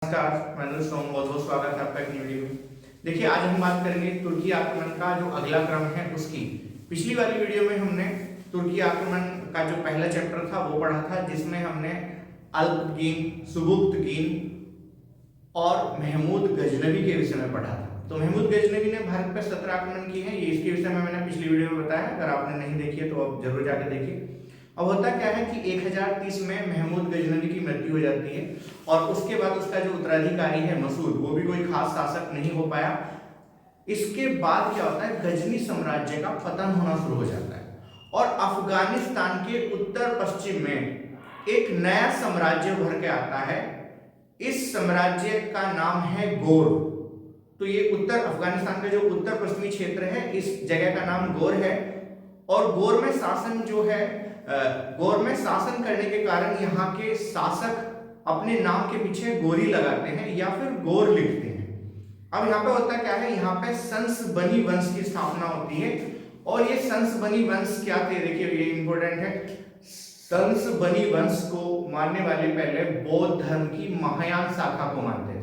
नमस्कार, मैं अनुज सोम, बहुत बहुत स्वागत है आपका एक नई वीडियो में। देखिए, आज हम बात करेंगे तुर्की आक्रमण का जो अगला क्रम है उसकी। पिछली वाली वीडियो में हमने तुर्की आक्रमण का जो पहला चैप्टर था वो पढ़ा था, जिसमें हमने अल्पगीन, सुबुक्तगीन और महमूद गजनवी के विषय में पढ़ा था। तो महमूद गजनवी ने भारत पर 17 आक्रमण किए हैं, ये इसके विषय में मैंने पिछली वीडियो में बताया। अगर आपने नहीं देखी है तो आप जरूर जाकर देखिए। अब होता क्या है कि 1030 में महमूद गजनवी की मृत्यु हो जाती है और उसके बाद उसका जो उत्तराधिकारी है मसूद, वो भी कोई खास शासक नहीं हो पाया। इसके बाद क्या होता है, गजनी साम्राज्य का पतन होना शुरू हो जाता है और अफगानिस्तान के उत्तर पश्चिम में एक नया साम्राज्य उभर के आता है। इस साम्राज्य का नाम है गोर। तो ये उत्तर अफगानिस्तान का जो उत्तर पश्चिमी क्षेत्र है, इस जगह का नाम गोर है। और गोर में शासन जो है, गोर में शासन करने के कारण यहाँ के शासक अपने नाम के पीछे गोरी लगाते हैं या फिर गोर लिखते हैं। अब यहाँ पे होता क्या है, यहाँ पे संसबनी वंश की स्थापना होती है। और ये संसबनी वंश क्या थे, देखिए ये इंपॉर्टेंट है। संसबनी वंश को मानने वाले पहले बौद्ध धर्म की महायान शाखा को मानते थे।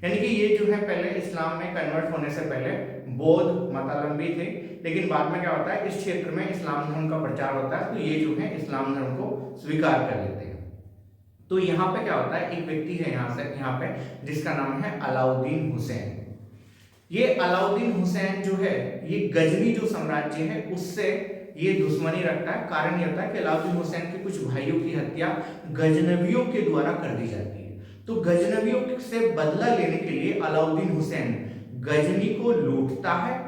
यानी कि ये जो है पहले इस्लाम में कन्वर्ट होने से पहले बौद्ध मतावलंबी थे, लेकिन बाद में क्या होता है, इस क्षेत्र में इस्लाम धर्म का प्रचार होता है, तो ये जो है इस्लाम धर्म को स्वीकार कर लेते हैं। तो यहाँ पे क्या होता है, एक व्यक्ति है यहाँ पे जिसका नाम है अलाउद्दीन हुसैन। ये अलाउद्दीन हुसैन जो है, ये गजनी जो साम्राज्य है उससे ये दुश्मनी रखता है। कारण ये होता है कि अलाउद्दीन हुसैन के कुछ भाइयों की हत्या गजनवियों के द्वारा कर दी जाती है। तो गजनवियों से बदला लेने के लिए अलाउद्दीन हुसैन गजनी को लूटता है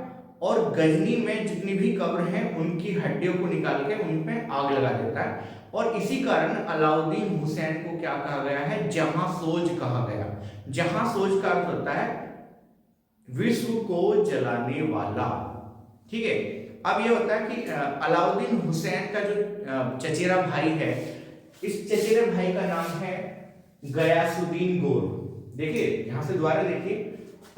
और गजनी में जितनी भी कब्र हैं उनकी हड्डियों को निकाल के उन पे आग लगा देता है। और इसी कारण अलाउद्दीन हुसैन को क्या कहा गया है, जहांसोज कहा गया। जहांसोज का अर्थ होता है विश्व को जलाने वाला। ठीक है। अब ये होता है कि अलाउद्दीन हुसैन का जो चचेरा भाई है, इस चचेरे भाई का नाम है गयासुद्दीन गोर। देखिए यहां से दोबारा देखिए,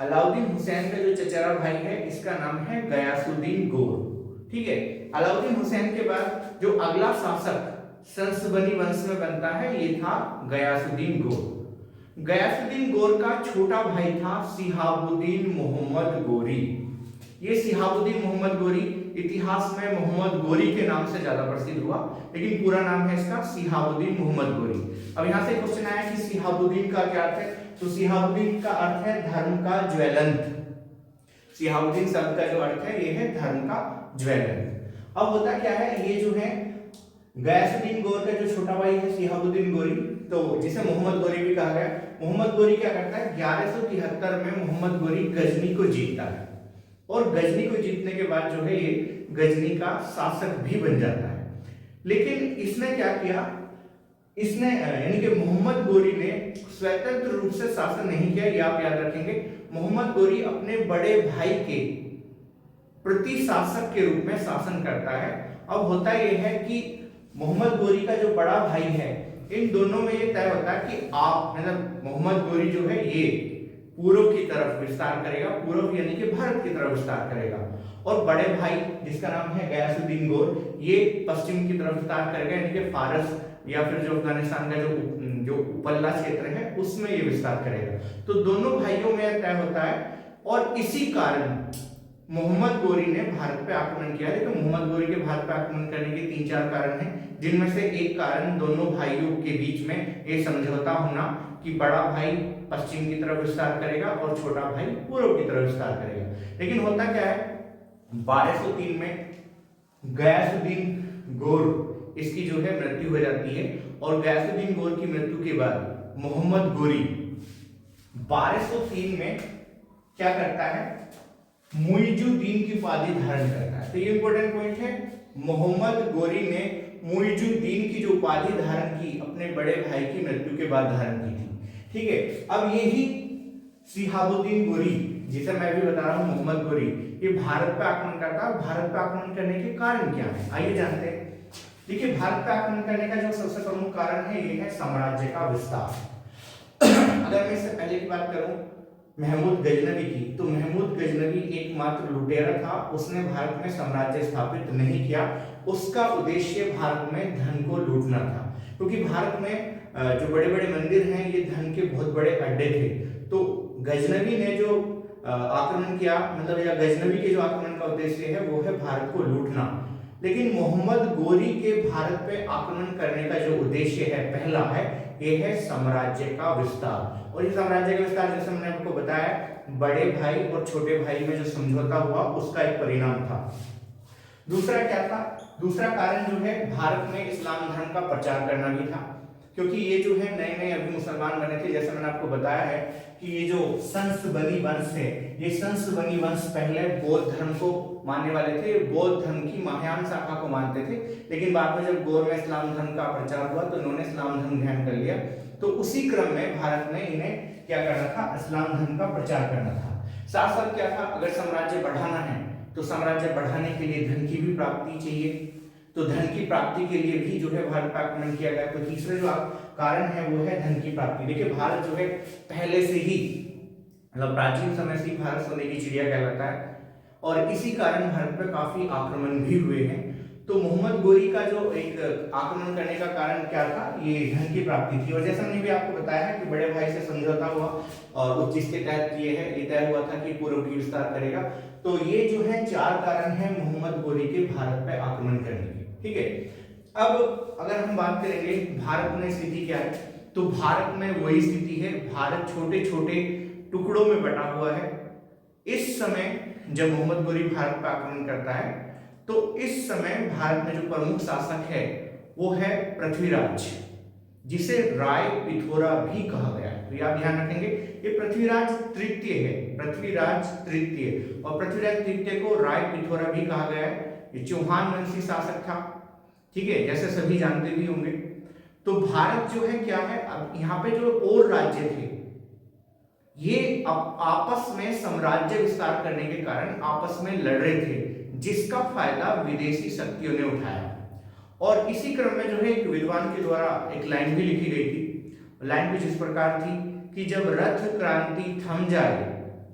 अलाउद्दीन हुसैन का जो चचेरा भाई है इसका नाम है गयासुद्दीन गोर। ठीक है। अलाउद्दीन हुसैन के बाद जो अगला शासक संसबनी वंश में बनता है, ये था गयासुद्दीन गोर। गयासुद्दीन गोर का छोटा भाई था शिहाबुद्दीन मोहम्मद गोरी। ये शिहाबुद्दीन मोहम्मद गोरी इतिहास में मोहम्मद गोरी के नाम से ज्यादा प्रसिद्ध हुआ, लेकिन पूरा नाम है इसका शिहाबुद्दीन मोहम्मद गोरी। अब यहाँ से क्वेश्चन आया कि शिहाबुद्दीन का क्या अर्थ है, तो शिहाबुद्दीन का अर्थ है धर्म का ज्वलंत। शिहाबुद्दीन शब्द का जो अर्थ है ये है धर्म का ज्वलंत। अब होता क्या है, ये जो है गयासुद्दीन गोर का जो छोटा भाई है शिहाबुद्दीन गोरी, तो जिसे मोहम्मद गोरी भी कहा गया। मोहम्मद गोरी क्या करता है, 1173 में मोहम्मद गोरी गजनी को जीतता है और गजनी को जीतने के बाद जो है ये गजनी का शासक भी बन जाता है। लेकिन इसने क्या किया, इसने यानी कि मोहम्मद गोरी ने स्वतंत्र रूप से शासन नहीं किया। ये आप याद रखेंगे, मोहम्मद गोरी अपने बड़े भाई के प्रति शासक के रूप में शासन करता है। अब होता यह है कि मोहम्मद गोरी का जो बड़ा भाई है, इन दोनों में ये तय होता है कि आप मतलब मोहम्मद गोरी जो है ये पूर्व की तरफ विस्तार करेगा, पूर्व यानी कि भारत की तरफ विस्तार करेगा, और बड़े भाई जिसका नाम है गयासुद्दीन गोर, ये पश्चिम की तरफ विस्तार करेगा, यानी कि फारस या फिर जो अफगानिस्तान का जो उपल्ला क्षेत्र है उसमें ये विस्तार करेगा। तो दोनों भाइयों में तय होता है और इसी कारण मोहम्मद गोरी ने भारत पे आक्रमण किया है। तो मोहम्मद गोरी के भारत पे आक्रमण करने के 3-4 कारण हैं, जिनमें से एक कारण दोनों भाइयों के बीच में ये समझौता होना कि बड़ा भाई पश्चिम की तरफ विस्तार करेगा और छोटा भाई पूर्व की तरफ विस्तार करेगा। लेकिन होता क्या है, 1203 में गयासुद्दीन गोर इसकी जो है मृत्यु हो जाती है और गयासुद्दीन गोर की मृत्यु के बाद मोहम्मद गोरी 1203 में क्या करता है, मुइजुद्दीन की उपाधि धारण करता है। तो ये इंपॉर्टेंट पॉइंट है, मोहम्मद गोरी ने मुइजुद्दीन की जो उपाधि धारण की अपने बड़े भाई की मृत्यु के बाद धारण की थी। ठीक है। अब यही शिहाबुद्दीन गोरी, जिसे मैं भी बता रहा हूं मोहम्मद गोरी, ये भारत पर आक्रमण करता है। भारत पर आक्रमण करने के कारण क्या है, आइए जानते हैं। देखिए भारत पर आक्रमण करने का जो सबसे प्रमुख कारण है ये है साम्राज्य का विस्तार। अगर मैं इससे पहले की बात करूं महमूद गजनवी की, तो महमूद गजनवी एकमात्र लुटेरा था, उसने भारत में साम्राज्य स्थापित नहीं किया। उसका उद्देश्य भारत में धन को लूटना था, क्योंकि भारत में जो बड़े बड़े मंदिर हैं ये धन के बहुत बड़े अड्डे थे। तो गजनवी ने जो आक्रमण किया, मतलब या गजनवी के जो आक्रमण का उद्देश्य है वो है भारत को लूटना। लेकिन मोहम्मद गोरी के भारत पे आक्रमण करने का जो उद्देश्य है पहला है ये है साम्राज्य का विस्तार। और ये साम्राज्य का विस्तार जैसे मैंने आपको बताया बड़े भाई और छोटे भाई में जो समझौता हुआ उसका एक परिणाम था। दूसरा क्या था? दूसरा कारण जो है भारत में इस्लाम धर्म का प्रचार करना भी था, क्योंकि ये जो है नए नए अभी मुसलमान बने थे। जैसे मैंने आपको बताया है कि ये जो संसबनी वंश है, ये संसबनी वंश पहले बौद्ध धर्म को मानने वाले थे, बौद्ध धर्म की महायान शाखा को मानते थे। लेकिन बाद में जब गौर में इस्लाम धर्म का प्रचार हुआ तो उन्होंने इस्लाम धर्म ग्रहण कर लिया। तो उसी क्रम में भारत में इन्हें क्या करना था? इस्लाम धर्म का प्रचार करना था। साथ साथ क्या था, अगर साम्राज्य बढ़ाना है तो साम्राज्य बढ़ाने के लिए धन की भी प्राप्ति चाहिए, तो धन की प्राप्ति के लिए भी जो है भारत पर आक्रमण किया गया। तो तीसरा जो कारण है वो है धन की प्राप्ति। देखिए भारत जो है पहले से ही मतलब प्राचीन समय से ही भारत सोने की चिड़िया कहलाता है और इसी कारण भारत पर काफी आक्रमण भी हुए हैं। तो मोहम्मद गोरी का जो एक आक्रमण करने का कारण क्या था? ये धन की प्राप्ति थी। और जैसा मैंने भी आपको बताया है कि बड़े भाई से समझौता हुआ और उस चीज के तहत ये है, ये तय हुआ था कि पूर्व की विस्तार करेगा। तो ये जो है चार कारण है मोहम्मद गोरी के भारत पर आक्रमण करने के। ठीक है, अब अगर हम बात करेंगे भारत में स्थिति क्या है, तो भारत में वही स्थिति है, भारत छोटे छोटे टुकड़ों में बटा हुआ है। इस समय जब मोहम्मद गोरी भारत पर आक्रमण करता है तो इस समय भारत में जो प्रमुख शासक है वो है पृथ्वीराज, जिसे राय पिथोरा भी कहा गया है। तो आप ध्यान रखेंगे ये पृथ्वीराज तृतीय है, पृथ्वीराज तृतीय, और पृथ्वीराज तृतीय को राय पिथोरा भी कहा गया है। ये चौहान वंशी शासक था। ठीक है, जैसे सभी जानते भी होंगे। तो भारत जो है क्या है, अब यहाँ पे जो और राज्य थे ये आपस में साम्राज्य विस्तार करने के कारण आपस में लड़ रहे थे, जिसका फायदा विदेशी शक्तियों ने उठाया। और इसी क्रम में जो है एक विद्वान के द्वारा एक लाइन भी लिखी गई थी। लाइन कुछ इस प्रकार थी कि जब रथ क्रांति थम जाए,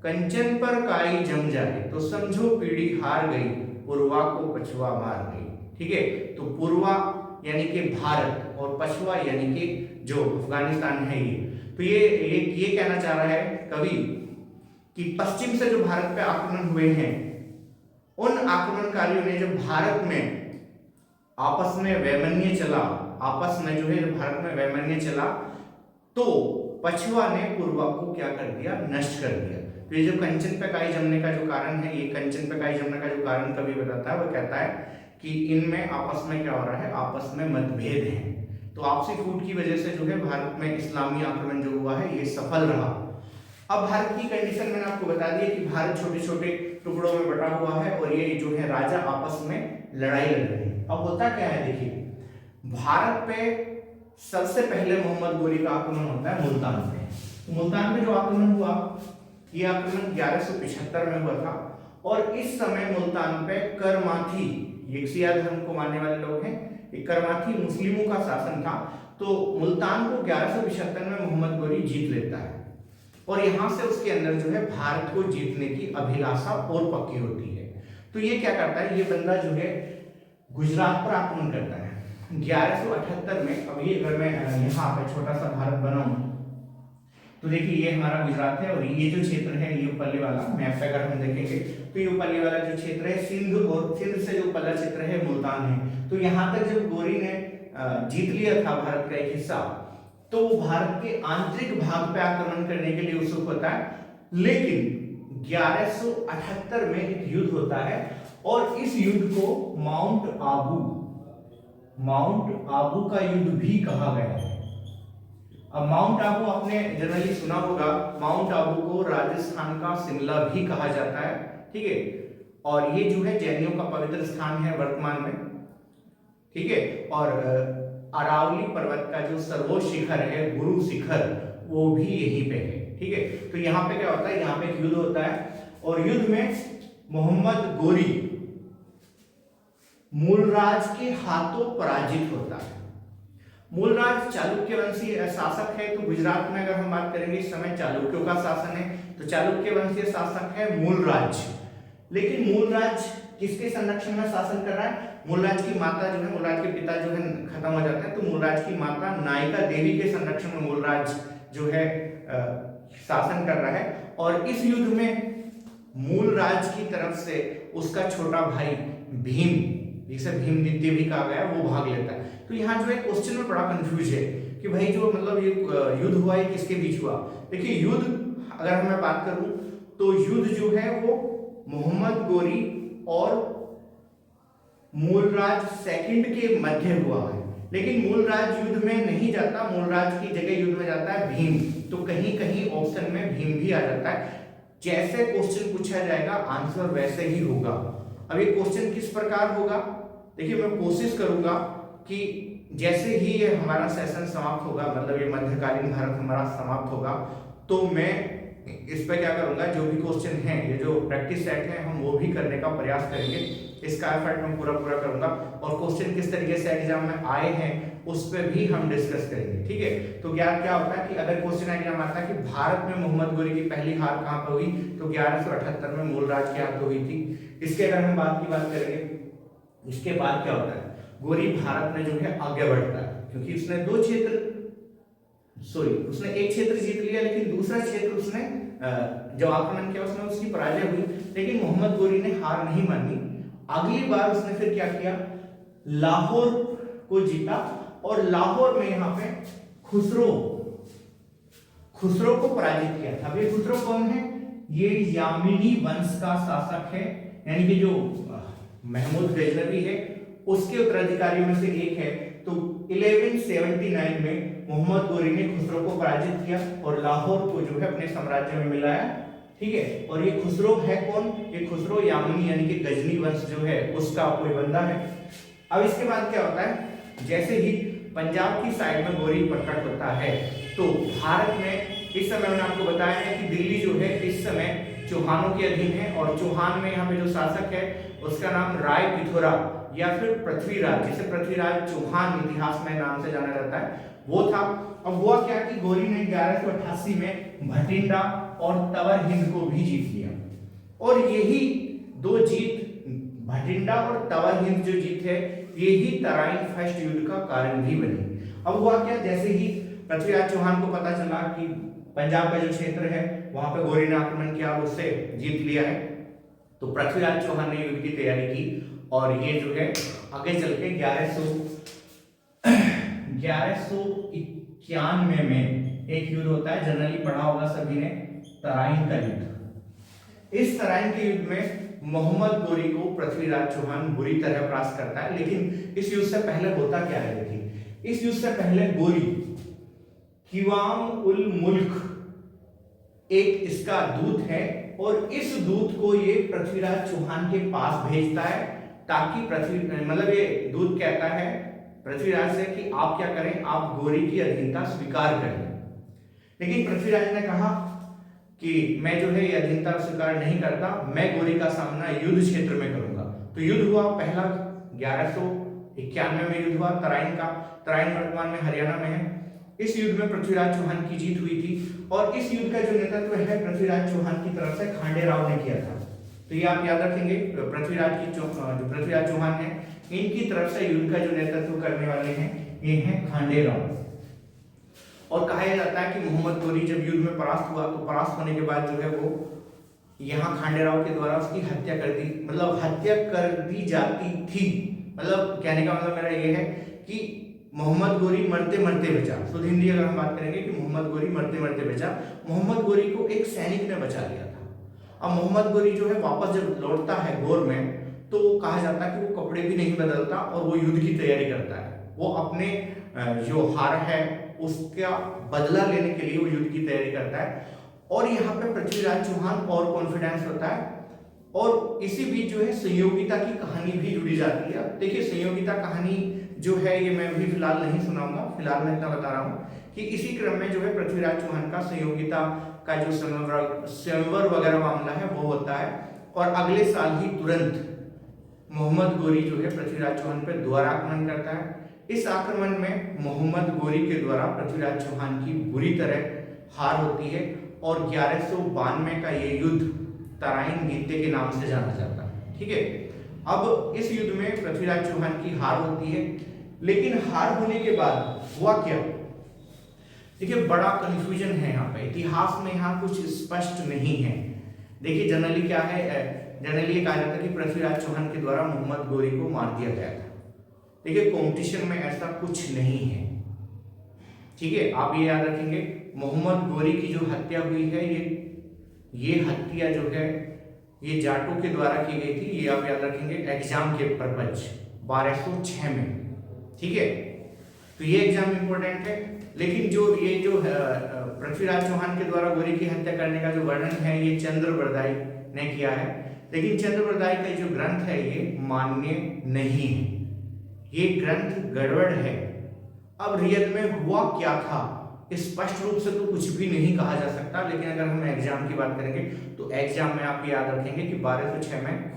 कंचन पर काई जम जाए, तो समझो पीढ़ी हार गई, पूर्वा को पछुआ मार गई। ठीक है, तो पूर्वा यानी कि भारत और पछुआ यानी कि जो अफगानिस्तान है ये। तो ये कहना चाह रहा है कवि कि पश्चिम से जो भारत पे आक्रमण हुए हैं उन आक्रमणकारियों ने जब भारत में आपस में वैमनस्य चला, आपस में जो है भारत में वैमनस्य चला, तो पछुआ ने पूर्वा को क्या कर दिया? नष्ट कर दिया। तो ये जो कंचन पे काई जमने का जो कारण है, ये कंचन पे काई जमने का जो कारण कवि बताता है वो कहता है कि इनमें आपस में क्या हो रहा है? आपस में मतभेद है। तो आपसी फूट की वजह से जो है भारत में इस्लामी आक्रमण जो हुआ है ये सफल रहा। अब भारत की कंडीशन मैंने आपको बता दी है कि भारत छोटे छोटे टुकड़ों में बटा हुआ है और ये जो है राजा आपस में लड़ाई लड़ रहे हैं। अब होता क्या है, देखिए भारत पे सबसे पहले मोहम्मद गोरी का आक्रमण होता है मुल्तान पे। तो मुल्तान में जो आक्रमण हुआ, ये आक्रमण 1175 में हुआ था। और इस समय मुल्तान पे करमाथी, ये शिया धर्म को मानने वाले लोग हैं, एक करमाथी मुस्लिमों का शासन था। तो मुल्तान को 1175 में मोहम्मद गोरी जीत लेता है और यहां से उसके अंदर जो है भारत को जीतने की अभिलाषा और पक्की होती है। तो ये क्या करता है, ये बंदा जो है गुजरात पर आक्रमण करता है 1178 में। अब ये अगर मैं यहाँ पे छोटा सा भारत बनाऊं तो देखिए ये हमारा गुजरात है और ये जो क्षेत्र है ये ऊपरले वाला मैप पे अगर हम देखेंगे तो ये ऊपरले वाला जो क्षेत्र है सिंध, और सिंध से जो ऊपरला क्षेत्र है मुल्तान है। तो यहाँ तक जब गोरी ने जीत लिया था भारत का एक हिस्सा, तो वो भारत के आंतरिक भाग पे आक्रमण करने के लिए उत्सुक होता है। लेकिन 1178 में एक युद्ध होता है और इस युद्ध को माउंट आबू का युद्ध भी कहा गया है। अब माउंट आबू आपने जनरली सुना होगा, माउंट आबू को राजस्थान का शिमला भी कहा जाता है। ठीक है, और ये जो है जैनियों का पवित्र स्थान है वर्तमान में। ठीक है, और अरावली पर्वत का जो सर्वोच्च शिखर है गुरु शिखर, वो भी यहीं पे है। ठीक है, तो यहाँ पे क्या होता है, यहाँ पे एक युद्ध होता है और युद्ध में मोहम्मद गोरी मूलराज के हाथों पराजित होता है। मूलराज चालुक्य वंशीय शासक है। तो गुजरात में अगर हम बात करेंगे इस समय चालुक्यों का शासन है, तो चालुक्य वंशीय शासक है मूलराज। लेकिन मूलराज किसके संरक्षण में शासन कर रहा है? मूलराज की माता जो है, मूलराज के पिता जो है खत्म हो जाता है, तो मूलराज की माता नायिका देवी के संरक्षण में मूलराज जो है शासन कर रहा है। और इस युद्ध में मूलराज की तरफ से उसका छोटा भाई भीम, जिसे भीमनित्य भी कहा गया, वो भाग लेता है। तो यहाँ जो है क्वेश्चन में बड़ा कंफ्यूज है कि भाई जो मतलब ये युद्ध हुआ है किसके बीच हुआ। देखिए युद्ध अगर मैं बात करूं तो युद्ध जो है वो मोहम्मद गोरी और मूलराज सेकंड के मध्य हुआ है, लेकिन मूलराज युद्ध में नहीं जाता, मूलराज की जगह युद्ध में जाता है भीम। तो कहीं कहीं ऑप्शन में भीम भी आ जाता है। जैसे क्वेश्चन पूछा जाएगा आंसर वैसे ही होगा। अब ये क्वेश्चन किस प्रकार होगा, देखिए मैं कोशिश करूंगा कि जैसे ही ये हमारा सेशन समाप्त होगा, मतलब ये मध्यकालीन भारत हमारा समाप्त होगा, तो मैं इस पे क्या करूंगा, जो भी क्वेश्चन है, ये जो प्रैक्टिस सेट है, हम वो भी करने का प्रयास करेंगे। इसका एफर्ट मैं पूरा करूंगा और क्वेश्चन किस तरीके से एग्जाम में आए हैं उस पर भी हम डिस्कस करेंगे, ठीक है। तो क्या होता है कि अगर क्वेश्चन एग्जाम आता है कि भारत में मोहम्मद गोरी की पहली हार कहां पर हुई, तो 1178 में मूलराज की हार हुई थी। इसके अगर हम बात करेंगे, इसके बाद क्या होता है, गोरी भारत में जो है आगे बढ़ता है, क्योंकि उसने उसने एक क्षेत्र जीत लिया, लेकिन दूसरा क्षेत्र उसने जब आक्रमण किया उसमें उसकी पराजय हुई, लेकिन मोहम्मद गोरी ने हार नहीं मानी। अगली बार उसने फिर क्या किया, लाहौर को जीता और लाहौर में यहाँ पे खुसरो को पराजित किया था। ये खुसरो कौन है, ये यामिनी वंश का शासक है, यानी कि जो महमूद गजनवी है उसके उत्तराधिकारियों में से एक है। तो 1179 में मोहम्मद गोरी ने खुसरो को पराजित किया और लाहौर को जो है अपने साम्राज्य में मिलाया, ठीक है। और ये खुसरो है कौन, ये खुसरो यामिनी यानी कि गजनी वंश जो है उसका कोई बंदा है। अब इसके बाद क्या होता है, जैसे ही पंजाब की साइड में गोरी प्रकट होता है, तो भारत में इस समय मैंने आपको बताया है कि दिल्ली जो है इस समय चौहानों के अधीन है, और चौहान में यहाँ पे जो शासक है उसका नाम राय पिथोरा या फिर पृथ्वीराज, जिसे पृथ्वीराज चौहान इतिहास में नाम से जाना जाता है, वो था। अब हुआ क्या कि गोरी ने 1188 में भटिंडा और तवर हिंद को भी जीत लिया, और यही दो जीत, भटिंडा और तवर हिंद जो जीत है, यही तराइन फर्स्ट युद्ध का कारण भी बनी। अब हुआ क्या, जैसे ही पृथ्वीराज चौहान को पता चला कि पंजाब का जो क्षेत्र है वहां पे गोरी ने आक्रमण किया और उससे जीत लिया है, तो पृथ्वीराज चौहान ने युद्ध की तैयारी की, और ये जो है आगे चल के 1191 में एक युद्ध होता है, जनरली पढ़ा होगा सभी ने, तराइन का युद्ध। इस तराइन के युद्ध में मोहम्मद गोरी को पृथ्वीराज चौहान बुरी तरह परास्त करता है। लेकिन इस युद्ध से पहले होता क्या है, देखिए इस युद्ध से पहले गोरी किवाम उल मुल्क एक इसका दूत है, और इस दूत को ये पृथ्वीराज चौहान के पास भेजता है, ताकि मतलब ये दूत कहता है पृथ्वीराज से कि आप क्या करें, आप गोरी की अधीनता स्वीकार करें। लेकिन पृथ्वीराज ने कहा कि मैं जो है ये अधीनता स्वीकार नहीं करता, मैं गोरी का सामना युद्ध क्षेत्र में करूंगा। तो युद्ध हुआ पहला 1191 में युद्ध हुआ तराइन का। तराइन वर्तमान में हरियाणा में है। इस युद्ध में पृथ्वीराज चौहान की जीत हुई थी, और इस युद्ध का जो नेतृत्व है पृथ्वीराज चौहान की तरफ से खांडे राव ने किया था। तो ये आप याद रखेंगे, पृथ्वीराज चौहान है, इनकी तरफ से युद्ध का जो नेतृत्व करने वाले हैं ये हैं खांडे राव। और कहा जाता है कि मोहम्मद गोरी जब युद्ध में परास्त हुआ, तो परास्त होने के बाद जो है वो यहाँ खांडे राव के द्वारा उसकी हत्या कर दी, मतलब हत्या कर दी जाती थी। मतलब कहने का मतलब मेरा ये है कि मोहम्मद गोरी मरते मरते बचा। शुद्ध हिंदी अगर हम बात करेंगे कि मोहम्मद गोरी मरते मरते बचा, मोहम्मद गोरी को एक सैनिक ने बचा लिया था। अब मोहम्मद गोरी जो है वापस जब लौटता है गौर में, तो कहा जाता है कि वो कपड़े भी नहीं बदलता और वो युद्ध की तैयारी करता है। वो अपने जो हार है उसका बदला लेने के लिए वो युद्ध की तैयारी करता है, और यहाँ पे पृथ्वीराज चौहान और कॉन्फिडेंस होता है। और इसी बीच जो है संयोगिता की कहानी भी जुड़ी जाती है। देखिए संयोगिता कहानी जो है ये मैं भी फिलहाल नहीं सुनाऊंगा, फिलहाल मैं इतना बता रहा हूँ कि इसी क्रम में जो है पृथ्वीराज चौहान का संयोगिता का जो स्वयंवर वगैरह मामला है वो होता है, और अगले साल ही तुरंत मोहम्मद गोरी जो है पृथ्वीराज चौहान पर दोबारा आक्रमण करता है। इस आक्रमण में मोहम्मद गोरी के द्वारा पृथ्वीराज चौहान की बुरी तरह हार होती है, और 1192 का ये युद्ध तराइन गीते के नाम से जाना जाता है, ठीक है। अब इस युद्ध में पृथ्वीराज चौहान की हार होती है, लेकिन हार होने के बाद हुआ क्या? देखिए बड़ा कंफ्यूजन है यहाँ पे, इतिहास में यहाँ कुछ स्पष्ट नहीं है। देखिए जनरली क्या है, जनरली ये कहा जाता है कि पृथ्वीराज चौहान के द्वारा मोहम्मद गोरी को मार दिया गया था। देखिए कॉम्पिटिशन में ऐसा कुछ नहीं है, ठीक है, आप ये याद रखेंगे। मोहम्मद गोरी की जो हत्या हुई है, ये हत्या जो है ये जाटों के द्वारा की गई थी, ये आप याद रखेंगे एग्जाम के पर्पज 1206 में, ठीक है। तो ये एग्जाम इंपॉर्टेंट है। लेकिन जो पृथ्वीराज चौहान के द्वारा गोरी की हत्या करने का जो वर्णन है ये चंद्रबरदाई ने किया है, लेकिन चंद्रबरदाई का जो ग्रंथ है ये मान्य नहीं है, ये ग्रंथ गड़बड़ है। अब रियल में हुआ क्या था स्पष्ट रूप से तो कुछ भी नहीं कहा जा सकता, लेकिन अगर हम एग्जाम की बात करेंगे तो एग्जाम में आप याद रखेंगे कि 1206 में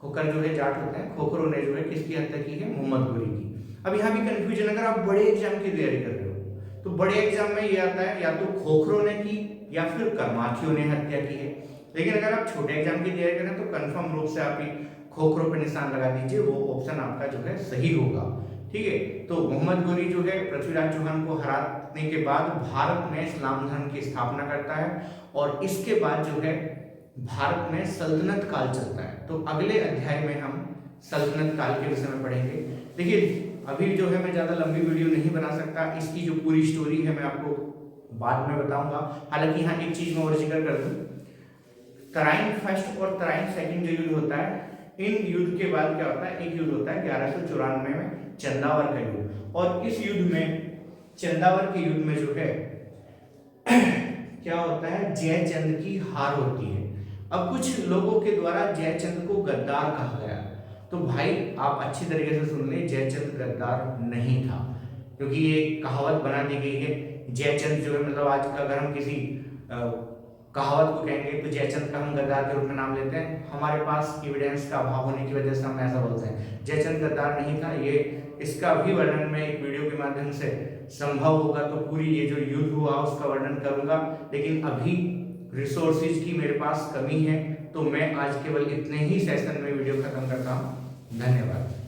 खोखर जो है जाट होते हैं, खोखरों ने जो है किसकी हत्या की है? मोहम्मद गोरी की। अब यहाँ भी कंफ्यूजन, अगर आप बड़े एग्जाम की तैयारी कर रहे हो तो बड़े एग्जाम में ये आता है या तो खोखरों ने की या फिर करमाथियों ने हत्या की है। लेकिन अगर आप छोटे एग्जाम की तैयारी करें तो कंफर्म रूप से आप खोखरों पर निशान लगा दीजिए, वो ऑप्शन आपका जो है सही होगा, ठीक है। तो मोहम्मद गोरी जो है पृथ्वीराज चौहान को हराने के बाद भारत में इस्लाम धर्म की स्थापना करता है और इसके बाद जो है भारत में सल्तनत काल चलता है। तो अगले अध्याय में हम सल्तनत काल के विषय में पढ़ेंगे। देखिए अभी जो है मैं ज्यादा लंबी वीडियो नहीं बना सकता, इसकी जो पूरी स्टोरी है मैं आपको बाद में बताऊंगा। हालांकि यहाँ एक चीज मैं और जिक्र कर दूं, तराइन फर्स्ट और तराइन सेकंड जो युद्ध होता है, इन युद्ध के बाद क्या होता है, एक युद्ध होता है 1194 में चंदावर का युद्ध, और इस युद्ध में चंदावर के युद्ध में जो है क्या होता है, जयचंद की हार होती है। अब कुछ लोगों के द्वारा जयचंद को गद्दार कहा गया, तो भाई आप अच्छी तरीके से सुन लें, जयचंद गद्दार नहीं था, क्योंकि ये कहावत बना दी गई है। जयचंद जो है मतलब आज अगर हम किसी कहावत को कहेंगे तो जयचंद का हम गद्दार के रूप में नाम लेते हैं। हमारे पास एविडेंस का अभाव होने की वजह से हम ऐसा बोलते हैं। जयचंद गद्दार नहीं था, ये इसका भी वर्णन मैं एक वीडियो के माध्यम से संभव होगा तो पूरी ये जो युद्ध हुआ उसका वर्णन करूंगा, लेकिन अभी रिसोर्सेज की मेरे पास कमी है, तो मैं आज केवल इतने ही सेशन में वीडियो खत्म करता हूँ। धन्यवाद।